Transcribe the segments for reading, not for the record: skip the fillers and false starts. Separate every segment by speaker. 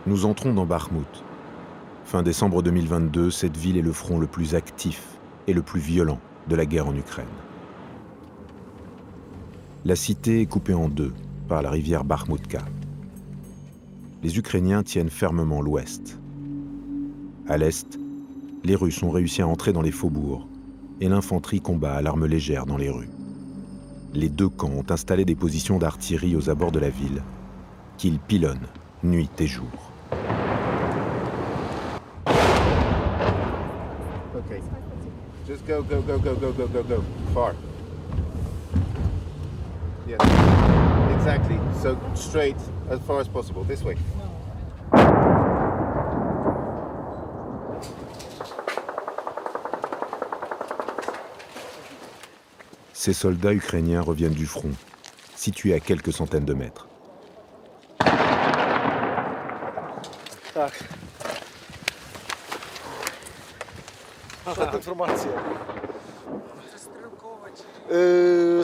Speaker 1: Nous entrons dans Bakhmout. Fin décembre 2022, cette ville est le front le plus actif et le plus violent de la guerre en Ukraine. La cité est coupée en deux par la rivière Bakhmoutka. Les Ukrainiens tiennent fermement l'ouest. À l'est, les Russes ont réussi à entrer dans les faubourgs et l'infanterie combat à l'arme légère dans les rues. Les deux camps ont installé des positions d'artillerie aux abords de la ville, qu'ils pilonnent nuit et jour.
Speaker 2: Okay. Just go. Far. Yes. Exactly. So straight as far as possible. This way.
Speaker 1: Ces soldats ukrainiens reviennent du front, situés à quelques centaines de mètres.
Speaker 3: Так. Що тут інформація?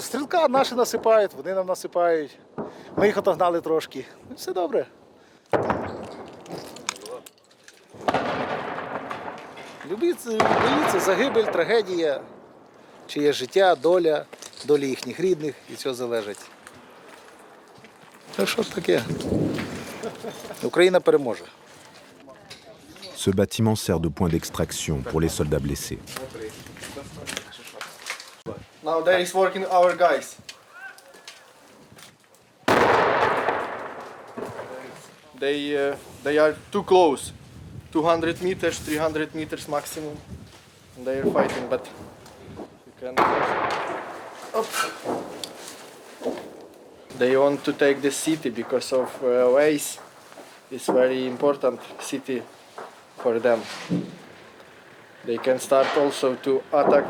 Speaker 3: Стрілка наші насипають, вони нам насипають. Ми їх отогнали трошки. Все добре. Боїться загибель, трагедія, чиє життя, доля їхніх рідних, і цього залежить. Так що таке? Україна переможе.
Speaker 1: Ce bâtiment sert de point d'extraction pour les soldats blessés.
Speaker 4: Now there is working our guys. They are too close. 200 meters, 300 meters maximum. They are fighting, but you can. Up. They want to take the city because of ways. It's very important city for them. They can start also to attack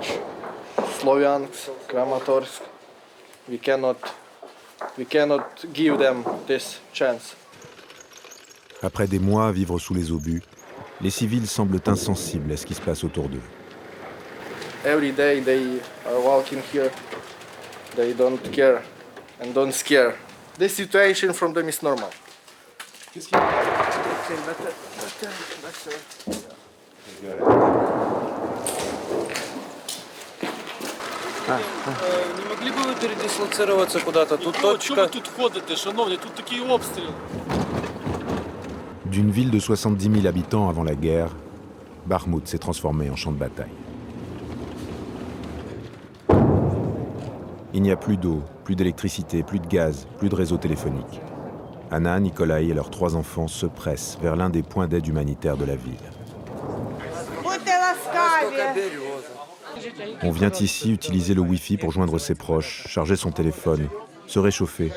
Speaker 4: Sloviansk, Kramatorsk. We cannot give them this chance.
Speaker 1: Après des mois à vivre sous les obus, les civils semblent insensibles à ce qui se passe autour d'eux.
Speaker 4: Every day they are walking here. They don't care and don't scare. The situation from them is normal.
Speaker 5: Не могли бы вы передислоцироваться куда-то? Тут точка.
Speaker 6: Чого ви тут ходите, шановні? Тут такий обстріл.
Speaker 1: D'une ville de 70 000 habitants avant la guerre, Bakhmout s'est transformée en champ de bataille. Il n'y a plus d'eau, plus d'électricité, plus de gaz, plus de réseau téléphonique. Anna, Nikolai et leurs 3 enfants se pressent vers l'un des points d'aide humanitaire de la ville. On vient ici utiliser le Wi-Fi pour joindre ses proches, charger son téléphone, se réchauffer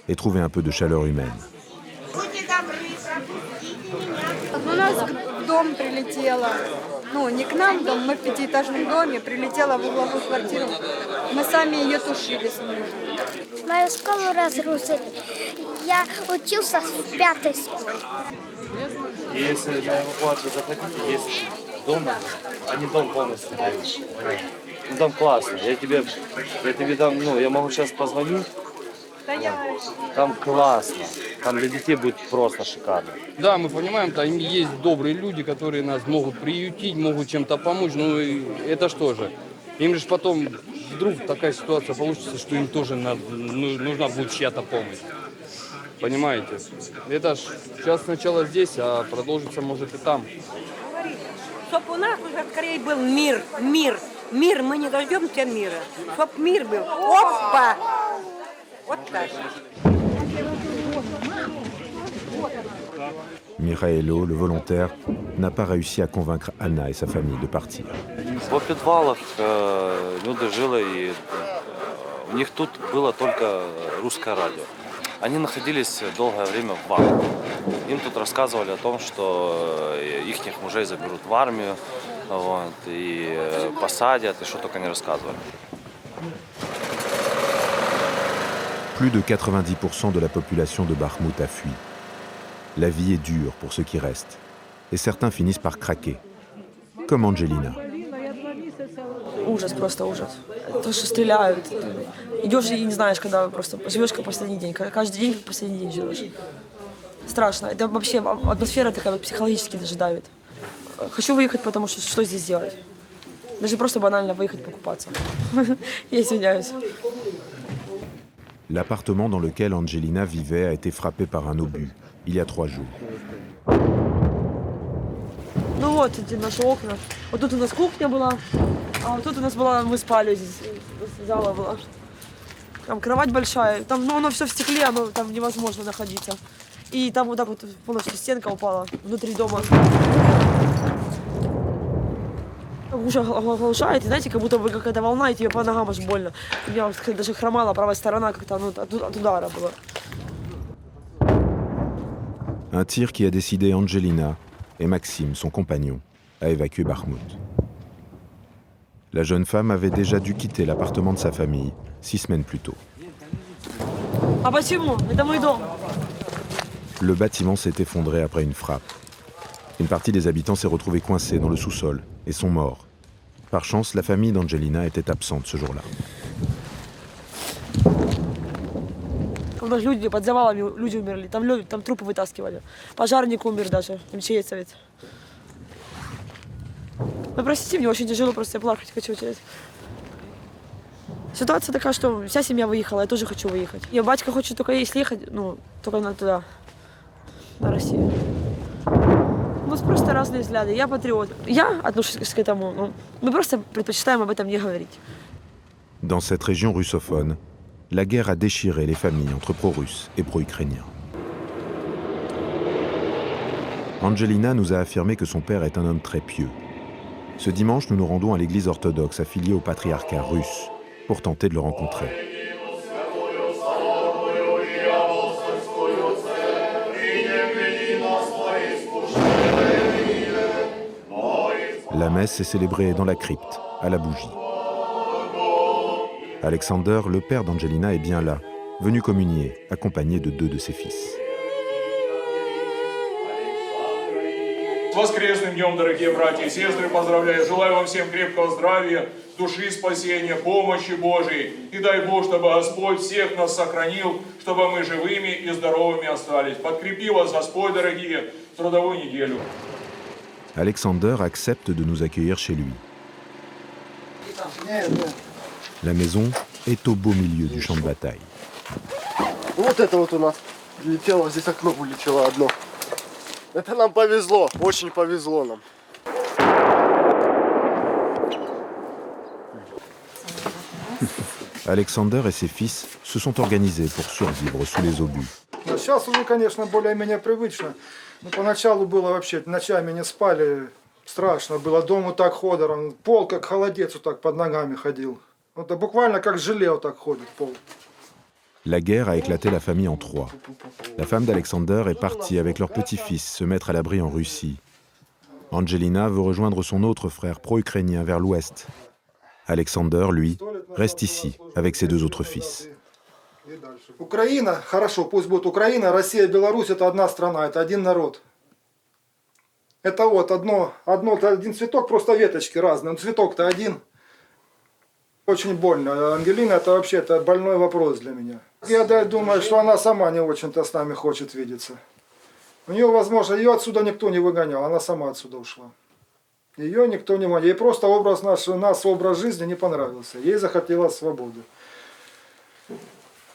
Speaker 1: et trouver un peu de chaleur humaine.
Speaker 7: У нас в дом прилетела, не к нам в дом, мы в 5-этажном доме, прилетела в угловую квартиру. Мы сами ее тушили с мужем.
Speaker 8: Мою школу разрушили. Я учился в 5-й школе.
Speaker 5: Если на эвакуацию захотите, есть дом, они дом полностью дают. Ну, там классно. Я тебе дам, я могу сейчас позвонить. Там классно. Там для детей будет просто шикарно.
Speaker 6: Да, мы понимаем, там есть добрые люди, которые нас могут приютить, могут чем-то помочь. Ну и это что же? Им же потом вдруг такая ситуация получится, что им тоже нужна будет чья-то помощь. Понимаете? Это ж сейчас сначала здесь, а продолжится может и там.
Speaker 9: Чтоб у нас уже скорее был мир. Мир, мы не дождемся мира. Чтоб мир был. Опа! Вот так.
Speaker 1: Mikhailo, le volontaire, n'a pas réussi à convaincre Anna et sa famille de partir.
Speaker 5: В подвалах люди жили, и у них тут было только русское радио. Они находились долгое время в вакууме. Им тут рассказывали о том, что их мужей заберут в армию, и посадят, и что только не рассказывали.
Speaker 1: Plus de 90% de la population de Bakhmout a fui. La vie est dure pour ceux qui restent, et certains finissent par craquer, comme Angelina.
Speaker 10: Ужас, просто ужас. То, что стреляют. Идешь и не знаешь, когда просто живешь как последний день. Каждый день как последний день живешь. Страшно. Это вообще атмосфера такая вот психологически даже давит. Хочу выехать, потому что здесь делать? Даже просто банально выехать покупаться. Я извиняюсь.
Speaker 1: L'appartement dans lequel Angelina vivait a été frappé par un obus, il y a 3 jours.
Speaker 10: Ну вот эти наши окна. Вот тут у нас кухня была, а вот тут у нас была, мы спали здесь, зала была. Там кровать большая, там, ну, оно все в стекле, оно там невозможно находиться. И там вот так вот полностью стенка упала внутри дома. Уши оглушает, и знаете, как будто бы какая-то волна, и тебе по ногам аж больно. У меня даже хромала правая сторона, как-то ну, от удара была.
Speaker 1: Un tir qui a décidé Angelina et Maxime, son compagnon, à évacuer Bakhmout. La jeune femme avait déjà dû quitter l'appartement de sa famille 6 semaines plus tôt.
Speaker 10: А почему? Это мой дом.
Speaker 1: Le bâtiment s'est effondré après une frappe. Une partie des habitants s'est retrouvée coincée dans le sous-sol et sont morts. Par chance, la famille d'Angelina était absente ce jour-là.
Speaker 10: У нас люди под завалами, люди умерли, там трупы вытаскивали. Пожарник умер даже, МЧСовец. Вы простите, мне очень тяжело, просто я плакать хочу через. Ситуация такая, что вся семья выехала, я тоже хочу выехать. Я батька хочет только если ехать, ну, только туда, на Россию. У нас просто разные взгляды. Я патриот. Я отношусь к этому, ну, мы просто предпочитаем об этом не говорить.
Speaker 1: Dans cette région russophone, la guerre a déchiré les familles entre pro-russes et pro-ukrainiens. Angelina nous a affirmé que son père est un homme très pieux. Ce dimanche, nous nous rendons à l'église orthodoxe affiliée au patriarcat russe pour tenter de le rencontrer. La messe est célébrée dans la crypte, à la bougie. Alexander, le père d'Angelina, est bien là, venu communier, accompagné de 2 de ses fils.
Speaker 11: С воскресным днем, дорогие братья и сестры, поздравляю. Желаю вам всем крепкого здравия, души спасения, помощи Божией. И дай Бог, чтобы Господь всех нас сохранил, чтобы мы живыми и здоровыми остались. Подкрепи вас Господь, дорогие, в трудовую неделю.
Speaker 1: Alexander accepte de nous accueillir chez lui. La maison est au beau milieu du champ de bataille.
Speaker 4: Вот это вот у нас летело, здесь окно вылетело одно. Это нам повезло, очень повезло нам.
Speaker 1: Alexander et ses fils se sont organisés pour survivre sous les obus.
Speaker 3: Сейчас уже, конечно, более-менее привычно. Но поначалу было вообще, ночами не спали, страшно было. Дом вот так ходором, пол как холодец вот так под ногами ходил. Вот буквально как желе вот так ходит пол.
Speaker 1: La guerre a éclaté la famille en 3. La femme d'Alexander est partie avec leur petit-fils se mettre à l'abri en Russie. Angelina veut rejoindre son autre frère pro-ukrainien vers l'ouest. Alexander, lui, reste ici avec ses 2 autres fils.
Speaker 3: Украина, хорошо, пусть будет Украина, Россия, Беларусь, это одна страна, это один народ. Это вот один цветок, просто веточки разные, но цветок-то один. Очень больно. Ангелина, это вообще больной вопрос для меня. Я думаю, что она сама не очень-то с нами хочет видеться. У нее, возможно, ее отсюда никто не выгонял, она сама отсюда ушла. Ее никто не мог. Ей просто образ образ жизни не понравился. Ей захотелось свободы.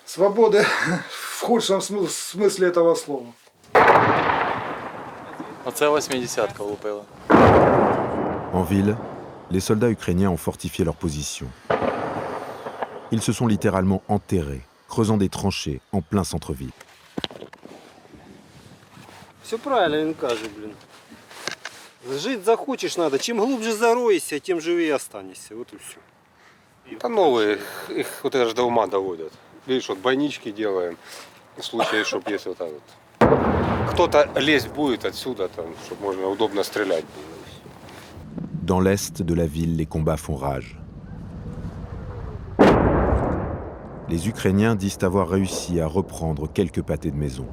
Speaker 3: Свободы в худшем смысле этого слова.
Speaker 12: Оце 80-ка лупила.
Speaker 1: En ville, les soldats ukrainiens ont fortifié leur position. Ils se sont littéralement enterrés, creusant des tranchées en plein centre-ville.
Speaker 13: Все правильно він каже, блін. Жить захочешь надо. Чем глубже зароешься, тем живее останешься. Вот и все.
Speaker 14: Да новые, их вот это же до ума доводят. Видишь, вот бойнички делаем, в случае, чтобы если вот так вот. Кто-то лезть будет отсюда, там, чтобы можно удобно стрелять было.
Speaker 1: Dans l'est de la ville, les combats font rage. Les Ukrainiens disent avoir réussi à reprendre quelques pâtés de maison.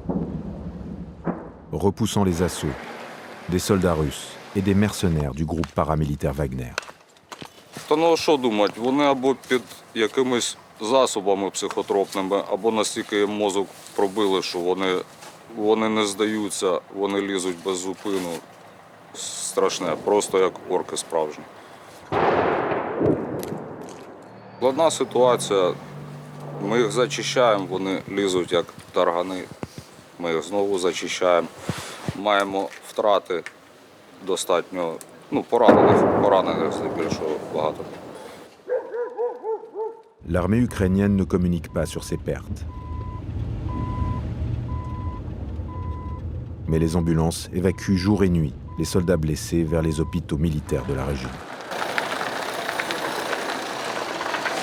Speaker 1: Repoussant les assauts, des soldats russes et des mercenaires du groupe paramilitaire Wagner.
Speaker 15: Та ну що думати, вони або під якимись засобами психотропними, або настільки їм мозок пробили, що вони вони не здаються, вони лізуть без зупину. Страшне, просто як орки справжні. Складна ситуація. Ми їх зачищаємо, вони лізуть як таргани. Ми їх знову зачищаємо. Маємо втрати достатньо, поранених здебільшого багато.
Speaker 1: L'armée ukrainienne ne communique pas sur ses pertes. Mais les ambulances évacuent jour et nuit les soldats blessés vers les hôpitaux militaires de la région.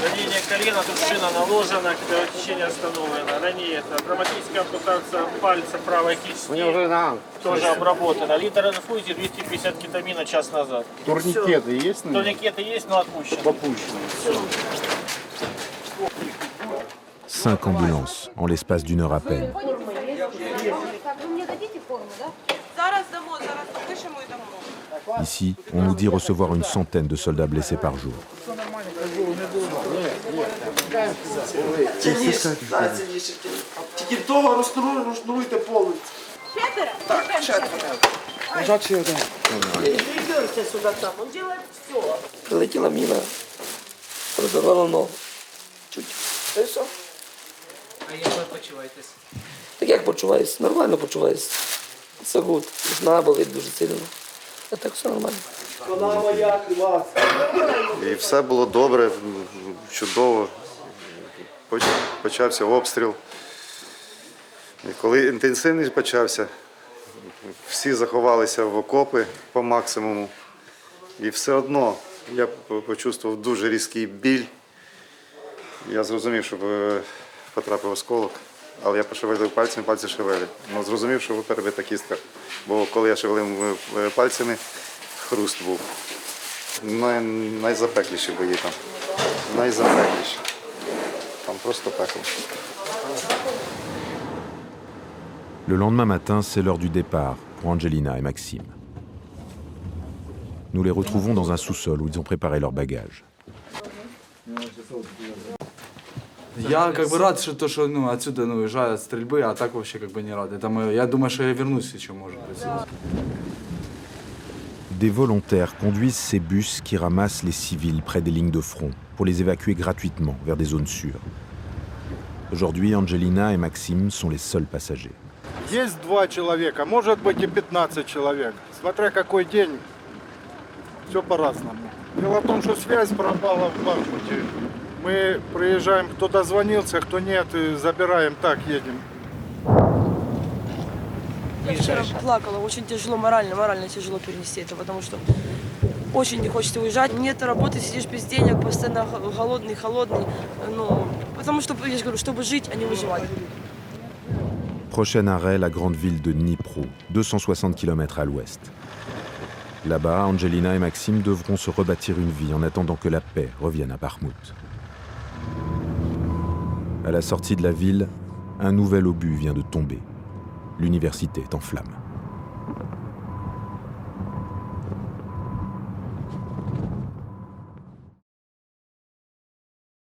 Speaker 16: Ранение колена, тут шина наложена, кровотечение остановлено. Ранее это травматическая ампутация пальца правой кисти. Тоже обработана. Литр инфузии 250 кетамина час назад.
Speaker 2: Турникеты есть?
Speaker 16: Турникеты есть, но отпущены.
Speaker 2: Попущены.
Speaker 1: 5 ambulances en l'espace d'une heure à peine. Ici, on nous dit recevoir une centaine de soldats blessés par jour.
Speaker 3: Тільки того розшнуруйте повністю. Так, четверо. Лежачі один.
Speaker 17: Прилетіла міна, розірвала ногу. Чуть. І все.
Speaker 18: А як ви почуваєтесь?
Speaker 17: Так як почуваюсь? Нормально почуваюсь. Все гуд. Нога болить дуже сильно. А так все нормально.
Speaker 3: Вона моя, клас.
Speaker 19: І все було добре, чудово. Почався обстріл. І коли інтенсивний почався, всі заховалися в окопи по максимуму. І все одно я почувствував дуже різкий біль. Я зрозумів, що потрапив осколок, але я пошевелив пальцями, пальці шевелять. Зрозумів, що перебита кістка. Бо коли я шевелив пальцями, хруст був. Найзапекліші бої там. Найзапекліші. Там просто пекло.
Speaker 1: Le lendemain matin, c'est l'heure du départ pour Angelina et Maxime. Nous les retrouvons dans un sous-sol où ils ont préparé leurs bagages.
Speaker 20: Я рад, что отсюда уезжаю от стрельбы, а так вообще не рад. Я думаю, что я вернусь еще, может быть.
Speaker 1: Des volontaires conduisent ces bus qui ramassent les civils près des lignes de front pour les évacuer gratuitement vers des zones sûres. Aujourd'hui, Angelina et Maxime sont les seuls passagers.
Speaker 3: Есть 2 человека, может быть и 15 человек. Смотря какой день, все по-разному. Дело в том, что связь пропала в Бахмуте. Мы приезжаем, кто дозвонился, кто нет, и забираем, так едем.
Speaker 10: Я вчера плакала, очень тяжело, морально тяжело перенести это, потому что очень не хочется уезжать. Нет работы, сидишь без денег, постоянно голодный, холодный. Потому что, я же говорю, чтобы жить, а не выживать.
Speaker 1: Prochain arrêt, la grande ville de Dnipro, 260 km à l'ouest. Là-bas, Angelina et Maxime devront se rebâtir une vie en attendant que la paix revienne à Bakhmout. À la sortie de la ville, un nouvel obus vient de tomber. L'université est en flammes.